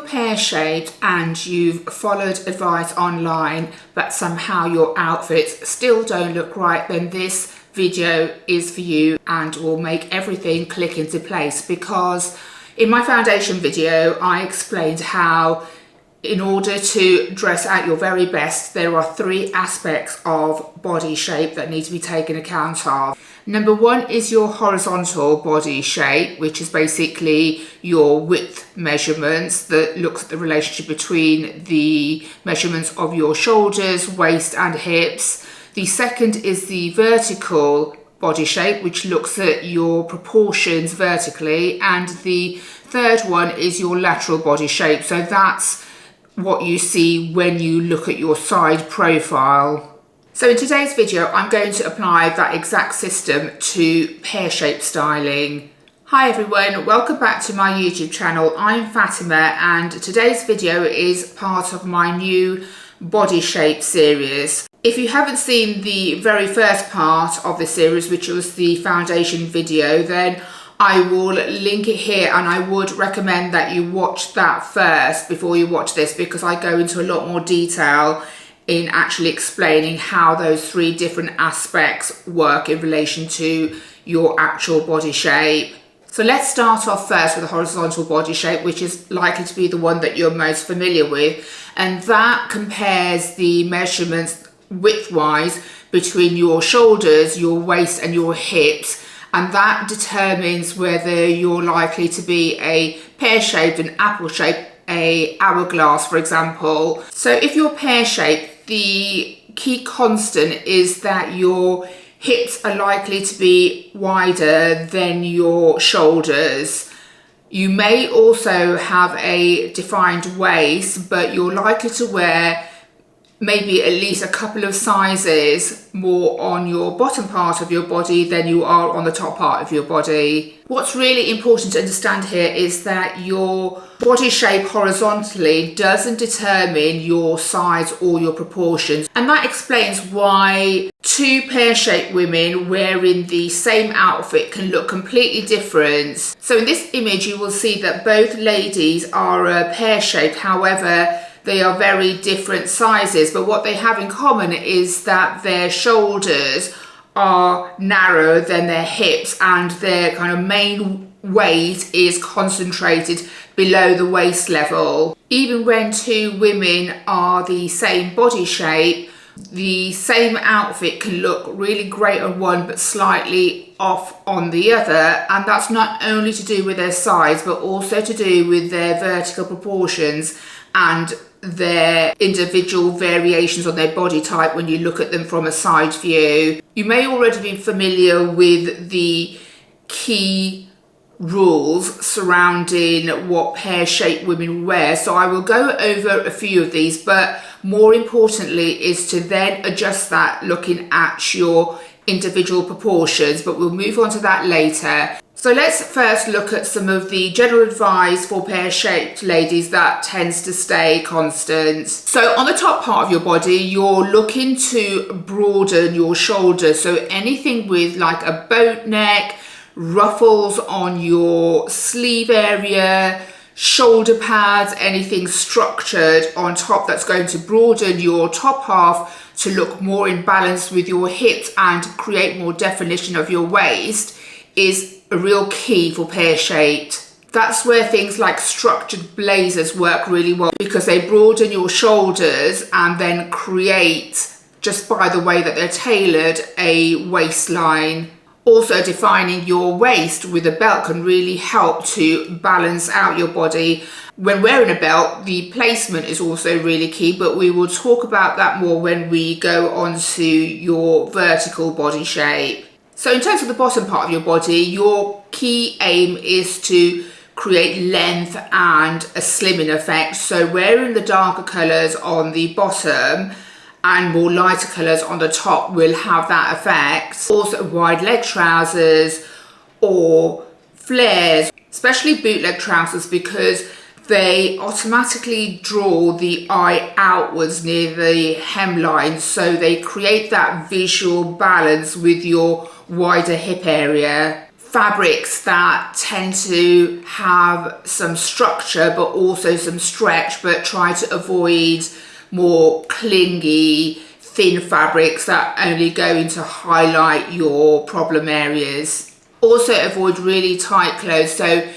pear-shaped and you've followed advice online, but somehow your outfits still don't look right, then this video is for you and will make everything click into place. Because in my foundation video, I explained how in order to dress at your very best, there are 3 aspects of body shape that need to be taken account of. Number 1 is your horizontal body shape, which is basically your width measurements that looks at the relationship between the measurements of your shoulders, waist and hips. The second is the vertical body shape, which looks at your proportions vertically. And the third one is your lateral body shape. So that's what you see when you look at your side profile. So in today's video, I'm going to apply that exact system to pear-shaped styling. Hi everyone, welcome back to my YouTube channel. I'm Fatima and today's video is part of my new body shape series. If you haven't seen the very first part of the series, which was the foundation video, then I will link it here, and I would recommend that you watch that first before you watch this, because I go into a lot more detail in actually explaining how those 3 different aspects work in relation to your actual body shape. So let's start off first with the horizontal body shape, which is likely to be the one that you're most familiar with, and that compares the measurements width-wise between your shoulders, your waist and your hips, and that determines whether you're likely to be a pear-shaped, an apple-shaped, a hourglass, for example. So if you're pear-shaped, the key constant is that your hips are likely to be wider than your shoulders. You may also have a defined waist, but you're likely to wear maybe at least a couple of sizes more on your bottom part of your body than you are on the top part of your body. What's really important to understand here is that your body shape horizontally doesn't determine your size or your proportions. And that explains why 2 pear-shaped women wearing the same outfit can look completely different. So in this image, you will see that both ladies are pear-shaped. However, they are very different sizes, but what they have in common is that their shoulders are narrower than their hips, and their kind of main weight is concentrated below the waist level. Even when 2 women are the same body shape, the same outfit can look really great on one but slightly off on the other, and that's not only to do with their size but also to do with their vertical proportions and their individual variations on their body type when you look at them from a side view. You may already be familiar with the key rules surrounding what pear-shaped women wear, so I will go over a few of these, but more importantly is to then adjust that looking at your individual proportions, but we'll move on to that later. So let's first look at some of the general advice for pear-shaped ladies that tends to stay constant. So on the top part of your body, you're looking to broaden your shoulders. So anything with like a boat neck, ruffles on your sleeve area, shoulder pads, anything structured on top that's going to broaden your top half to look more in balance with your hips and create more definition of your waist is a real key for pear-shaped. That's where things like structured blazers work really well, because they broaden your shoulders and then create, just by the way that they're tailored, a waistline. Also, defining your waist with a belt can really help to balance out your body. When wearing a belt, the placement is also really key, but we will talk about that more when we go on to your vertical body shape. So in terms of the bottom part of your body, your key aim is to create length and a slimming effect. So wearing the darker colours on the bottom and more lighter colours on the top will have that effect. Also wide leg trousers or flares, especially bootleg trousers, because they automatically draw the eye outwards near the hemline, so they create that visual balance with your wider hip area. fabrics that tend to have some structure but also some stretch, but try to avoid more clingy, thin fabrics that only going to highlight your problem areas. Also avoid really tight clothes, so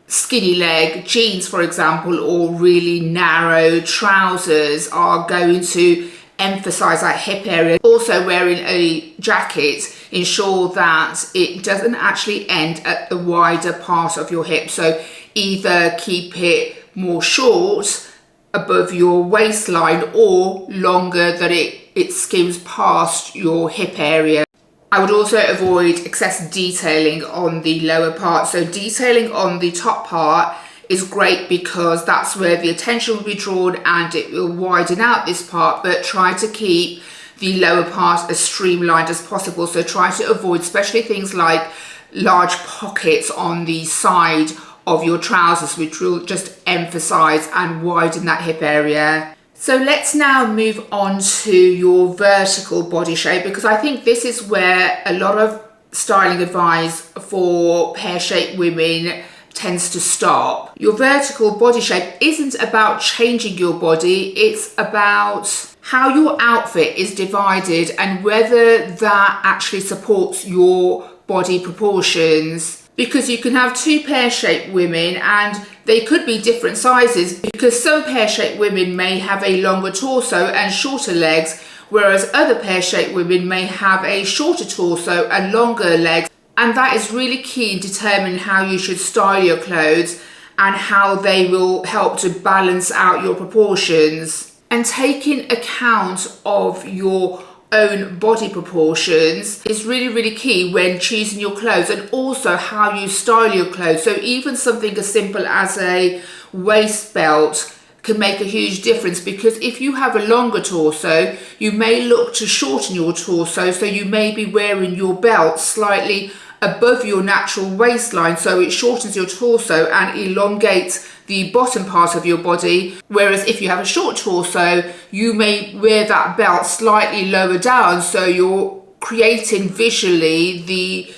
skinny leg jeans, for example, or really narrow trousers are going to emphasize that hip area. Also, wearing a jacket, ensure that it doesn't actually end at the wider part of your hip. So either keep it more short above your waistline or longer that it skims past your hip area. I would also avoid excessive detailing on the lower part. So detailing on the top part is great because that's where the attention will be drawn and it will widen out this part, but try to keep the lower part as streamlined as possible. So try to avoid especially things like large pockets on the side of your trousers, which will just emphasize and widen that hip area. So let's now move on to your vertical body shape, because I think this is where a lot of styling advice for pear-shaped women tends to stop. Your vertical body shape isn't about changing your body, it's about how your outfit is divided and whether that actually supports your body proportions. Because you can have two pear-shaped women and they could be different sizes, because some pear-shaped women may have a longer torso and shorter legs, whereas other pear-shaped women may have a shorter torso and longer legs. And that is really key in determining how you should style your clothes and how they will help to balance out your proportions. And taking account of your own body proportions is really, really key when choosing your clothes, and also how you style your clothes. So even something as simple as a waist belt can make a huge difference, because if you have a longer torso, you may look to shorten your torso, so you may be wearing your belt slightly above your natural waistline, so it shortens your torso and elongates the bottom part of your body. Whereas if you have a short torso, you may wear that belt slightly lower down, so you're creating visually the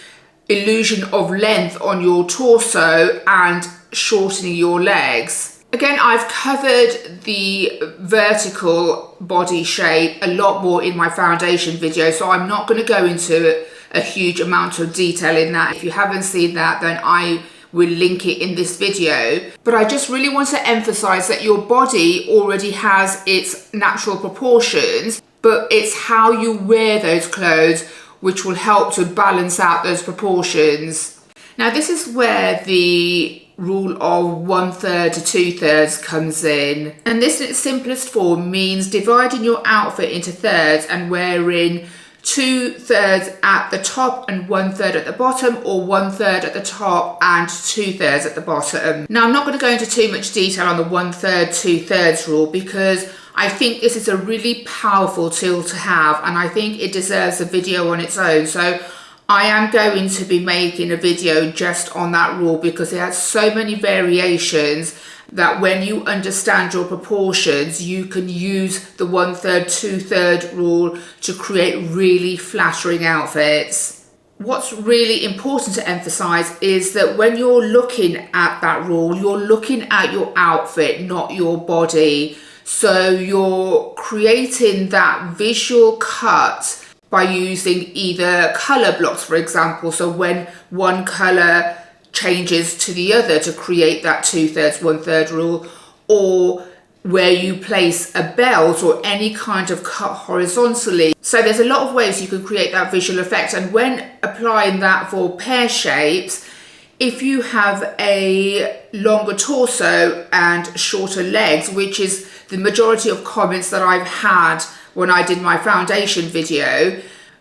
illusion of length on your torso and shortening your legs. Again, I've covered the vertical body shape a lot more in my foundation video, so I'm not going to go into a huge amount of detail in that. If you haven't seen that, then I will link it in this video. But I just really want to emphasize that your body already has its natural proportions, but it's how you wear those clothes which will help to balance out those proportions. Now, this is where the rule of 1/3 to 2/3 comes in. And this in its simplest form means dividing your outfit into thirds and wearing 2/3 at the top and 1/3 at the bottom, or 1/3 at the top and 2/3 at the bottom. Now, I'm not going to go into too much detail on the 1/3, 2/3 rule, because I think this is a really powerful tool to have, and I think it deserves a video on its own. So I am going to be making a video just on that rule, because it has so many variations that when you understand your proportions, you can use the 1/3, 2/3 rule to create really flattering outfits. What's really important to emphasize is that when you're looking at that rule, you're looking at your outfit, not your body. So you're creating that visual cut by using either color blocks, for example. So when one color changes to the other to create that 2/3, 1/3 rule, or where you place a belt or any kind of cut horizontally. So there's a lot of ways you can create that visual effect. And when applying that for pear shapes, if you have a longer torso and shorter legs, which is the majority of comments that I've had when I did my foundation video,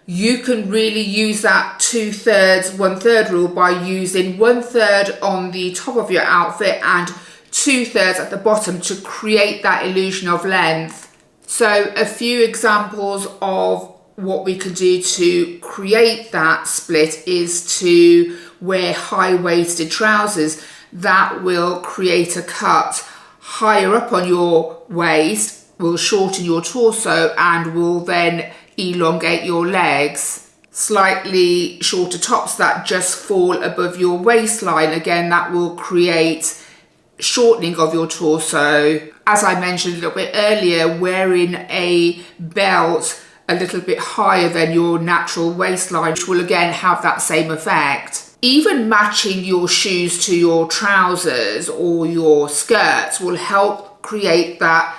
you can really use that 2/3, 1/3 rule by using 1/3 on the top of your outfit and 2/3 at the bottom to create that illusion of length. So a few examples of what we can do to create that split is to wear high-waisted trousers that will create a cut higher up on your waist, will shorten your torso, and will then elongate your legs. slightly shorter tops that just fall above your waistline. Again, that will create shortening of your torso. As I mentioned a little bit earlier, wearing a belt a little bit higher than your natural waistline, which will again have that same effect. Even matching your shoes to your trousers or your skirts will help create that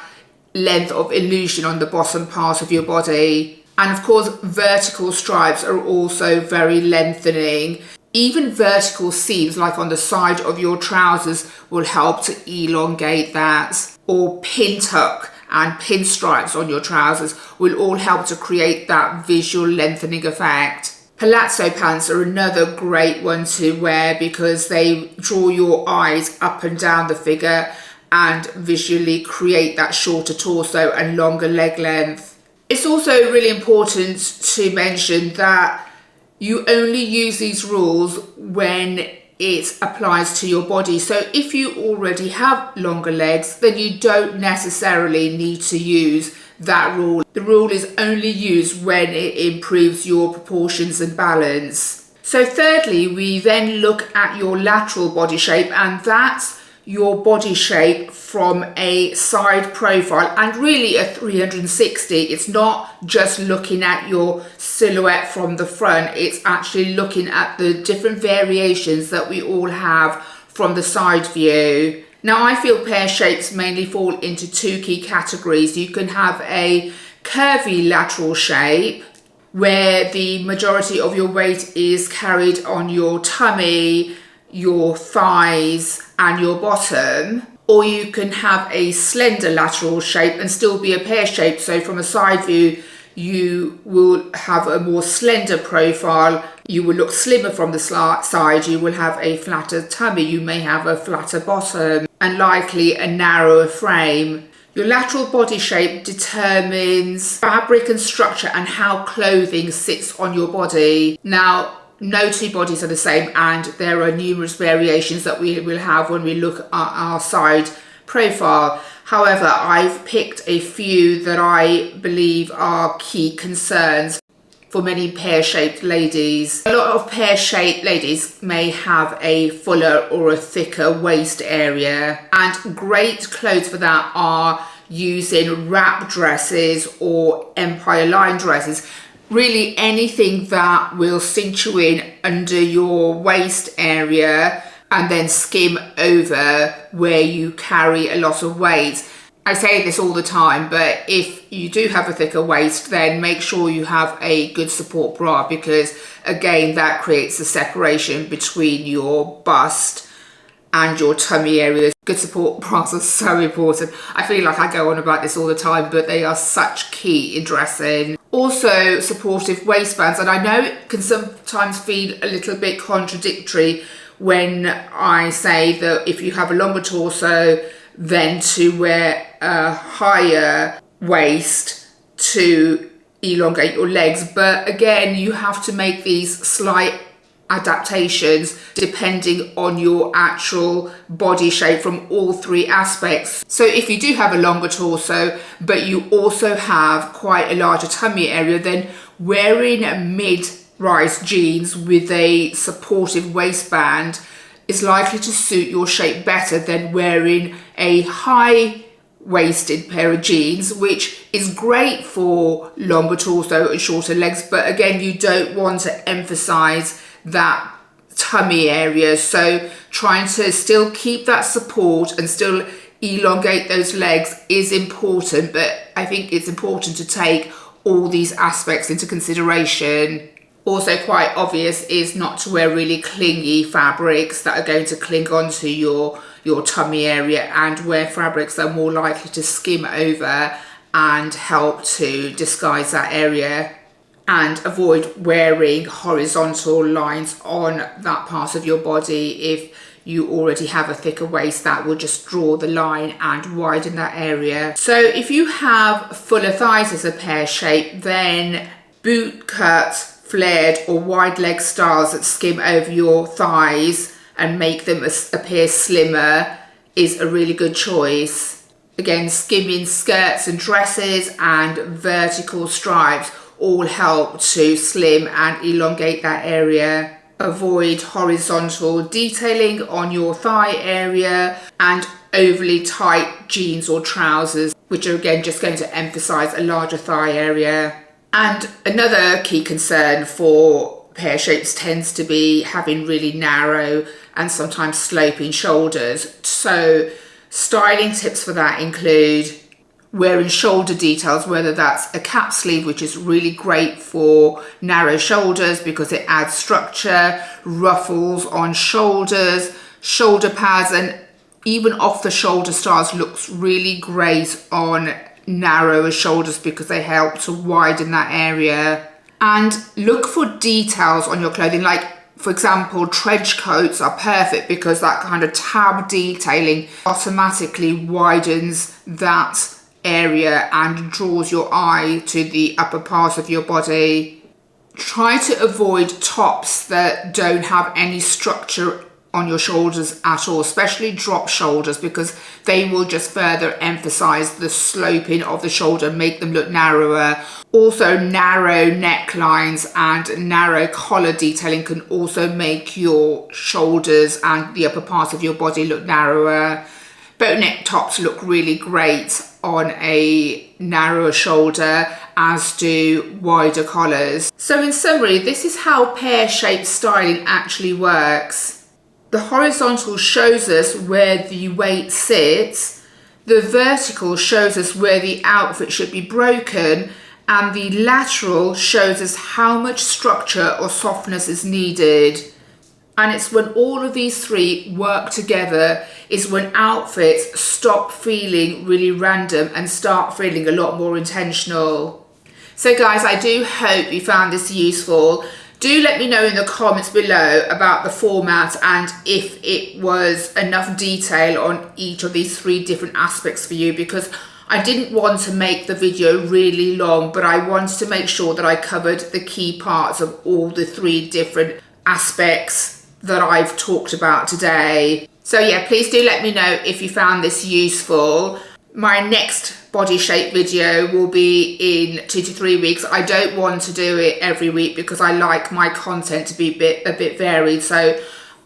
length of illusion on the bottom part of your body. And of course, vertical stripes are also very lengthening. Even vertical seams, like on the side of your trousers, will help to elongate that. Or pin tuck and pin stripes on your trousers will all help to create that visual lengthening effect. Palazzo pants are another great one to wear because they draw your eyes up and down the figure and visually create that shorter torso and longer leg length. It's also really important to mention that you only use these rules when it applies to your body. So if you already have longer legs, then you don't necessarily need to use that rule. The rule is only used when it improves your proportions and balance. So thirdly, we then look at your lateral body shape, and that's your body shape from a side profile and really a 360. It's not just looking at your silhouette from the front, it's actually looking at the different variations that we all have from the side view. Now, I feel pear shapes mainly fall into two key categories. You can have a curvy lateral shape where the majority of your weight is carried on your tummy, your thighs and your bottom, or you can have a slender lateral shape and still be a pear shape. So from a side view, you will have a more slender profile, you will look slimmer from the side, you will have a flatter tummy, you may have a flatter bottom and likely a narrower frame. Your lateral body shape determines fabric and structure and how clothing sits on your body. Now, no two bodies are the same, and there are numerous variations that we will have when we look at our side profile. However, I've picked a few that I believe are key concerns for many pear-shaped ladies. A lot of pear-shaped ladies may have a fuller or a thicker waist area, and great clothes for that are using wrap dresses or empire line dresses. Really anything that will cinch you in under your waist area and then skim over where you carry a lot of weight. I say this all the time, but if you do have a thicker waist, then make sure you have a good support bra, because again, that creates a separation between your bust and your tummy areas. Good support bras are so important. I feel like I go on about this all the time, but they are such key in dressing. Also, supportive waistbands, and I know it can sometimes feel a little bit contradictory when I say that if you have a longer torso, then to wear a higher waist to elongate your legs. But again, you have to make these slight adaptations depending on your actual body shape from all three aspects. So if you do have a longer torso but you also have quite a larger tummy area, then wearing mid-rise jeans with a supportive waistband is likely to suit your shape better than wearing a high-waisted pair of jeans, which is great for longer torso and shorter legs, but again, you don't want to emphasize that tummy area. So trying to still keep that support and still elongate those legs is important, but I think it's important to take all these aspects into consideration. Also quite obvious is not to wear really clingy fabrics that are going to cling onto your tummy area, and wear fabrics that are more likely to skim over and help to disguise that area. And avoid wearing horizontal lines on that part of your body. If you already have a thicker waist, that will just draw the line and widen that area. So if you have fuller thighs as a pear shape, then boot cut, flared or wide leg styles that skim over your thighs and make them appear slimmer is a really good choice. Again, skimming skirts and dresses and vertical stripes all help to slim and elongate that area. Avoid horizontal detailing on your thigh area and overly tight jeans or trousers, which are again just going to emphasize a larger thigh area. And another key concern for pear shapes tends to be having really narrow and sometimes sloping shoulders. So styling tips for that include wearing shoulder details, whether that's a cap sleeve, which is really great for narrow shoulders because it adds structure, ruffles on shoulders, shoulder pads, and even off the shoulder stars looks really great on narrower shoulders because they help to widen that area. And look for details on your clothing, like for example, trench coats are perfect because that kind of tab detailing automatically widens that area and draws your eye to the upper part of your body. Try to avoid tops that don't have any structure on your shoulders at all, especially drop shoulders, because they will just further emphasize the sloping of the shoulder, make them look narrower. Also, narrow necklines and narrow collar detailing can also make your shoulders and the upper part of your body look narrower. Boat neck tops look really great on a narrower shoulder, as do wider collars. So in summary, this is how pear-shaped styling actually works. The horizontal shows us where the weight sits, the vertical shows us where the outfit should be broken, and the lateral shows us how much structure or softness is needed. And it's when all of these three work together is when outfits stop feeling really random and start feeling a lot more intentional. So guys, I do hope you found this useful. Do let me know in the comments below about the format and if it was enough detail on each of these three different aspects for you, because I didn't want to make the video really long, but I wanted to make sure that I covered the key parts of all the three different aspects that I've talked about today. So yeah, please do let me know if you found this useful. My next body shape video will be in 2 to 3 weeks. I don't want to do it every week because I like my content to be a bit varied. So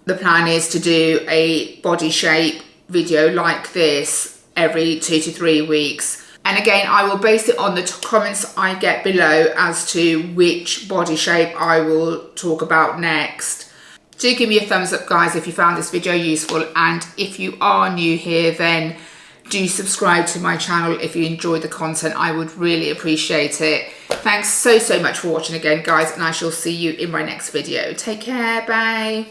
the plan is to do a body shape video like this every 2 to 3 weeks. And again, I will base it on the comments I get below as to which body shape I will talk about next. Do give me a thumbs up, guys, if you found this video useful. And if you are new here, then do subscribe to my channel if you enjoyed the content. I would really appreciate it. Thanks so much for watching again, guys, and I shall see you in my next video. Take care, bye.